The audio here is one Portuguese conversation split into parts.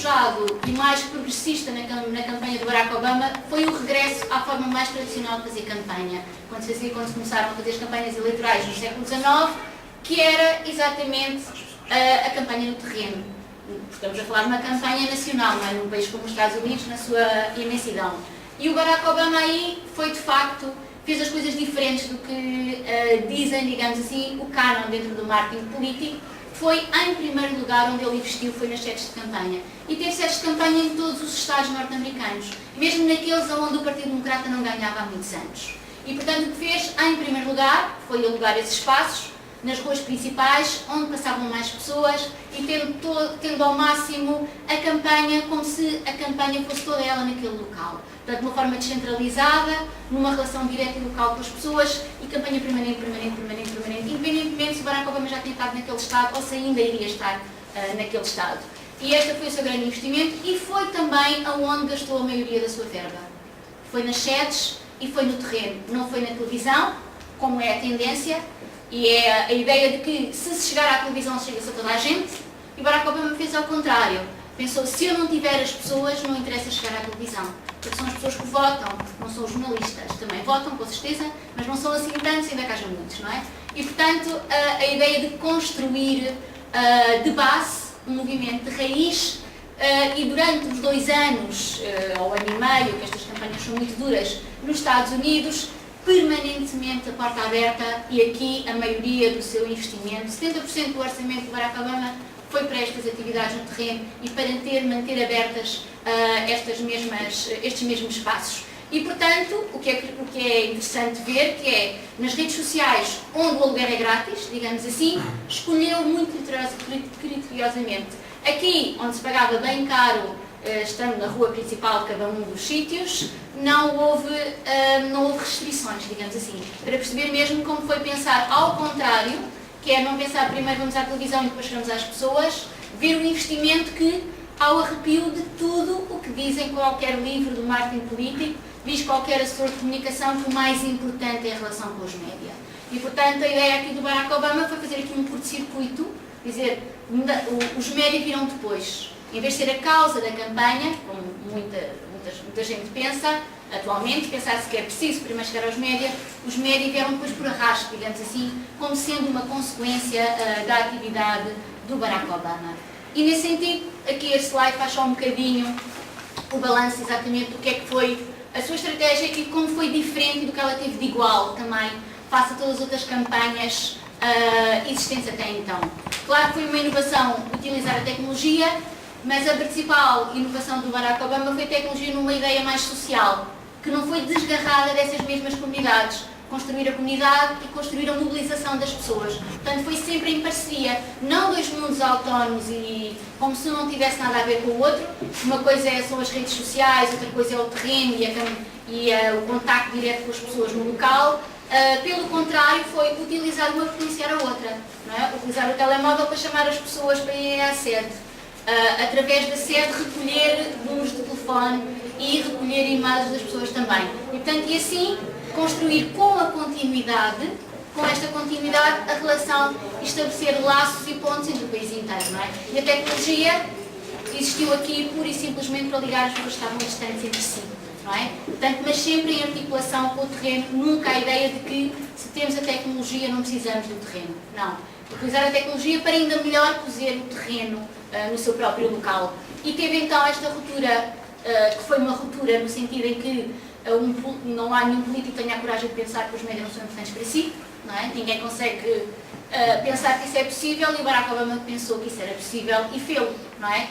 desejado e mais progressista na campanha do Barack Obama foi o regresso à forma mais tradicional de fazer campanha, quando se começaram a fazer as campanhas eleitorais no século XIX, que era exatamente a campanha no terreno. Estamos a falar de uma campanha nacional, não é? Num país como os Estados Unidos, na sua imensidão. E o Barack Obama aí foi, de facto, fez as coisas diferentes do que dizem, digamos assim, o canon dentro do marketing político. Foi, em primeiro lugar, onde ele investiu, foi nas sedes de campanha. E teve sedes de campanha em todos os estados norte-americanos, mesmo naqueles onde o Partido Democrata não ganhava há muitos anos. E, portanto, o que fez, em primeiro lugar, foi alugar esses espaços, nas ruas principais, onde passavam mais pessoas, e tendo ao máximo a campanha como se a campanha fosse toda ela naquele local. Portanto, de uma forma descentralizada, numa relação direta e local com as pessoas, e campanha permanente, independentemente se o Barack Obama já tinha estado naquele estado ou se ainda iria estar naquele estado. E este foi o seu grande investimento, e foi também aonde gastou a maioria da sua verba. Foi nas sedes e foi no terreno. Não foi na televisão, como é a tendência, e é a ideia de que se chegar à televisão chega-se a toda a gente, e Barack Obama fez ao contrário. Pensou, se eu não tiver as pessoas, não interessa chegar à televisão, porque são as pessoas que votam, não são os jornalistas. Também votam, com certeza, mas não são assim tantos, ainda que haja muitos, não é? E, portanto, a ideia de construir de base um movimento de raiz, e durante os 2 anos, ou ano e meio, que estas campanhas são muito duras, nos Estados Unidos, permanentemente a porta aberta, e aqui a maioria do seu investimento, 70% do orçamento do Barack Obama foi para estas atividades no terreno e para manter abertas estes mesmos espaços. E, portanto, o que é interessante ver, que é, nas redes sociais, onde o aluguer é grátis, digamos assim, escolheu muito criteriosamente. Aqui, onde se pagava bem caro, estando na rua principal de cada um dos sítios, não houve restrições, digamos assim, para perceber mesmo como foi pensar ao contrário, que é não pensar primeiro vamos à televisão e depois chegamos às pessoas, ver o investimento que, ao arrepio de tudo o que dizem qualquer livro do marketing político, diz qualquer assessor de comunicação que o mais importante é a relação com os média. E, portanto, a ideia aqui do Barack Obama foi fazer aqui um curto-circuito, dizer, os média viram depois. Em vez de ser a causa da campanha, como muita gente pensa, atualmente, pensar-se que é preciso primeiro chegar aos média, os média vieram depois por arrasto, digamos assim, como sendo uma consequência da atividade do Barack Obama. E nesse sentido, aqui este slide faz só um bocadinho o balanço exatamente do que é que foi a sua estratégia e como foi diferente do que ela teve de igual também, face a todas as outras campanhas existentes até então. Claro que foi uma inovação utilizar a tecnologia, mas a principal inovação do Barack Obama foi a tecnologia numa ideia mais social, que não foi desgarrada dessas mesmas comunidades. Construir a comunidade e construir a mobilização das pessoas. Portanto, foi sempre em parceria, não 2 mundos autónomos e como se um não tivesse nada a ver com o outro. Uma coisa são as redes sociais, outra coisa é o terreno e o contacto direto com as pessoas no local. Pelo contrário, foi utilizar uma para policiar a outra. Não é? Utilizar o telemóvel para chamar as pessoas para irem à sede. Através da sede, recolher números de telefone e recolher e-mails das pessoas também. E, portanto, e assim, construir com esta continuidade, a relação e estabelecer laços e pontos entre o país inteiro, não é? E a tecnologia existiu aqui pura e simplesmente para ligar as pessoas que estavam distantes entre si, não é? Portanto, mas sempre em articulação com o terreno, nunca a ideia de que se temos a tecnologia não precisamos do terreno, não. Utilizar a tecnologia para ainda melhor cozer o terreno no seu próprio local. E teve então esta ruptura, que foi uma ruptura no sentido em que não há nenhum político que tenha a coragem de pensar que os médias não são importantes para si, não é? Ninguém consegue pensar que isso é possível e o Barack Obama pensou que isso era possível e fê-lo, não é?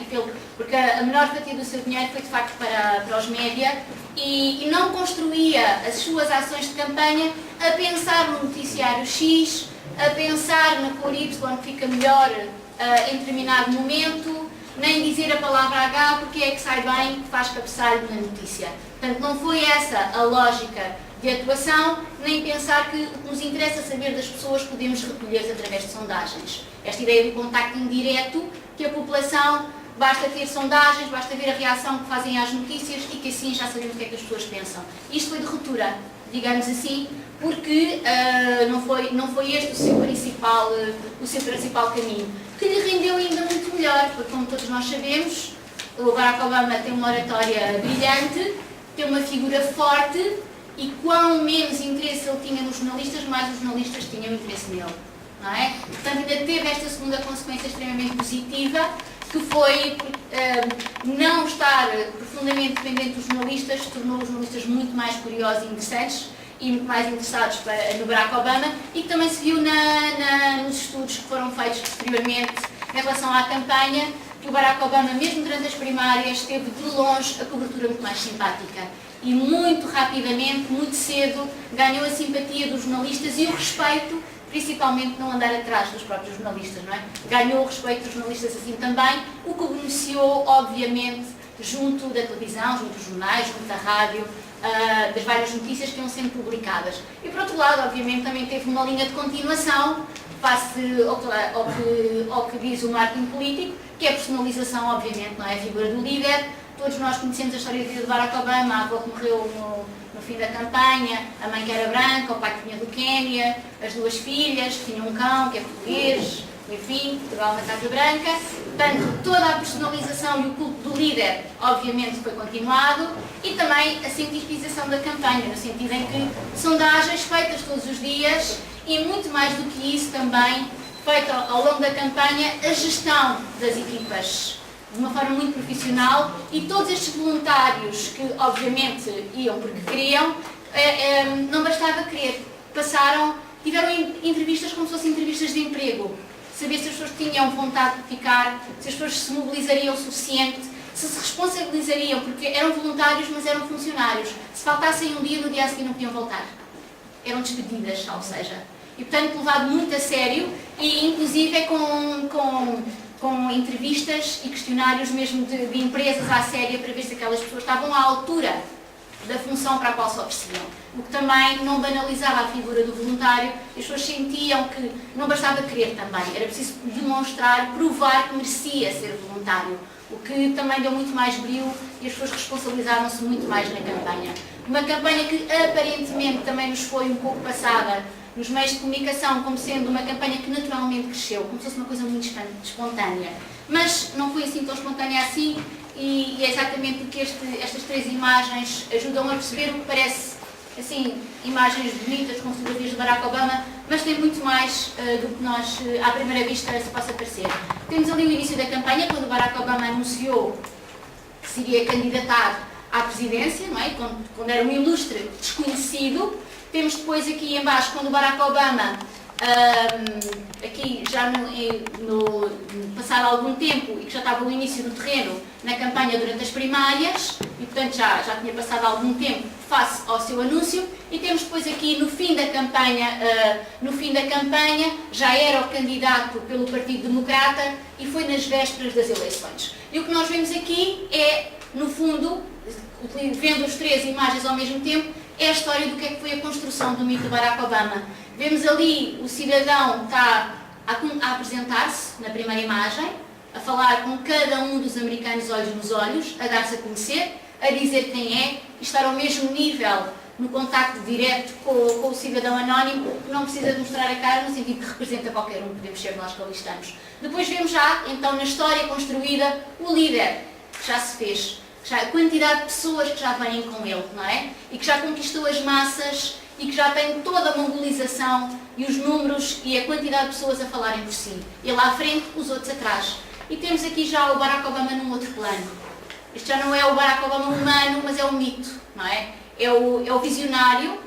Porque a menor fatia do seu dinheiro foi de facto para os média e não construía as suas ações de campanha a pensar no noticiário X, a pensar na cor Y que fica melhor em determinado momento, nem dizer a palavra H porque é que sai bem, que faz cabeçalho na notícia. Portanto, não foi essa a lógica de atuação, nem pensar que o que nos interessa saber das pessoas podemos recolher através de sondagens. Esta ideia do contacto indireto, que a população basta ter sondagens, basta ver a reação que fazem às notícias e que assim já sabemos o que é que as pessoas pensam. Isto foi de ruptura, digamos assim, porque não foi este o seu principal caminho, que lhe rendeu ainda muito melhor, porque como todos nós sabemos, o Barack Obama tem uma oratória brilhante, tem uma figura forte e quão menos interesse ele tinha nos jornalistas, mais os jornalistas tinham interesse nele. Não é? Portanto, ainda teve esta segunda consequência extremamente positiva, que foi não estar profundamente dependente dos jornalistas, tornou os jornalistas muito mais curiosos e interessantes e muito mais interessados no Barack Obama, e que também se viu nos estudos que foram feitos posteriormente em relação à campanha, que o Barack Obama, mesmo durante as primárias, teve de longe a cobertura muito mais simpática. E muito rapidamente, muito cedo, ganhou a simpatia dos jornalistas e o respeito, principalmente não andar atrás dos próprios jornalistas, não é? Ganhou o respeito dos jornalistas assim também, o que o beneficiou, obviamente, junto da televisão, junto dos jornais, junto da rádio, das várias notícias que iam sendo publicadas. E por outro lado, obviamente, também teve uma linha de continuação, face ao que diz o marketing político, que é a personalização, obviamente, não é? A figura do líder. Todos nós conhecemos a história de vida de Barack Obama, a avó que morreu no fim da campanha, a mãe que era branca, o pai que vinha do Quénia, as duas filhas, que tinham um cão que é português, enfim, Portugal na Casa Branca. Portanto, toda a personalização e o culto do líder, obviamente, foi continuado, e também a cientificação da campanha, no sentido em que sondagens feitas todos os dias e, muito mais do que isso, também feita ao longo da campanha a gestão das equipas de uma forma muito profissional, e todos estes voluntários que obviamente iam porque queriam, não bastava querer, tiveram entrevistas como se fossem entrevistas de emprego, saber se as pessoas tinham vontade de ficar, se as pessoas se mobilizariam o suficiente, se responsabilizariam, porque eram voluntários mas eram funcionários, se faltassem um dia, no dia a seguir não podiam voltar, eram despedidas, ou seja, e portanto levado muito a sério, e inclusive com entrevistas e questionários mesmo de empresas à séria, para ver se aquelas pessoas estavam à altura da função para a qual se ofereciam. O que também não banalizava a figura do voluntário, e as pessoas sentiam que não bastava querer também, era preciso demonstrar, provar que merecia ser voluntário, o que também deu muito mais brilho, e as pessoas responsabilizaram-se muito mais na campanha. Uma campanha que aparentemente também nos foi um pouco passada nos meios de comunicação como sendo uma campanha que naturalmente cresceu, como se fosse uma coisa muito espontânea. Mas não foi assim tão espontânea assim, e é exatamente porque estas três imagens ajudam a perceber o que parece, assim, imagens bonitas com fotografias de Barack Obama, mas tem muito mais do que nós, à primeira vista, se possa parecer. Temos ali o início da campanha, quando Barack Obama anunciou que se iria candidatar à presidência, não é? Quando era um ilustre desconhecido. Temos depois aqui em baixo, quando o Barack Obama, aqui já passado algum tempo e que já estava no início do terreno na campanha durante as primárias, e portanto já tinha passado algum tempo face ao seu anúncio, e temos depois aqui no fim da campanha, já era o candidato pelo Partido Democrata e foi nas vésperas das eleições. E o que nós vemos aqui é, no fundo, vendo as três imagens ao mesmo tempo, é a história do que é que foi a construção do mito de Barack Obama. Vemos ali o cidadão está a apresentar-se na primeira imagem, a falar com cada um dos americanos olhos nos olhos, a dar-se a conhecer, a dizer quem é, e estar ao mesmo nível no contacto direto com o cidadão anónimo, que não precisa de mostrar a cara no sentido que representa qualquer um, podemos ser nós que ali estamos. Depois vemos já, então, na história construída, o líder, que já se fez. A quantidade de pessoas que já vêm com ele, não é? E que já conquistou as massas e que já tem toda a mobilização e os números e a quantidade de pessoas a falarem por si. Ele à frente, os outros atrás. E temos aqui já o Barack Obama num outro plano. Este já não é o Barack Obama humano, mas é o mito, não é? É o visionário,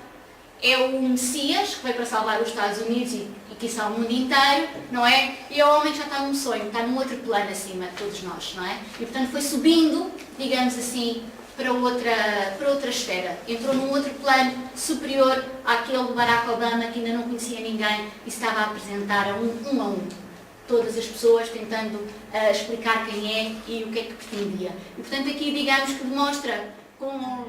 é o Messias, que veio para salvar os Estados Unidos e quiçá o mundo inteiro, não é? E é o homem que já está num sonho, está num outro plano acima de todos nós, não é? E portanto foi subindo, digamos assim, para outra esfera. Entrou num outro plano superior àquele de Barack Obama, que ainda não conhecia ninguém e se estava a apresentar a um. Todas as pessoas tentando explicar quem é e o que é que pretendia. E portanto aqui digamos que demonstra como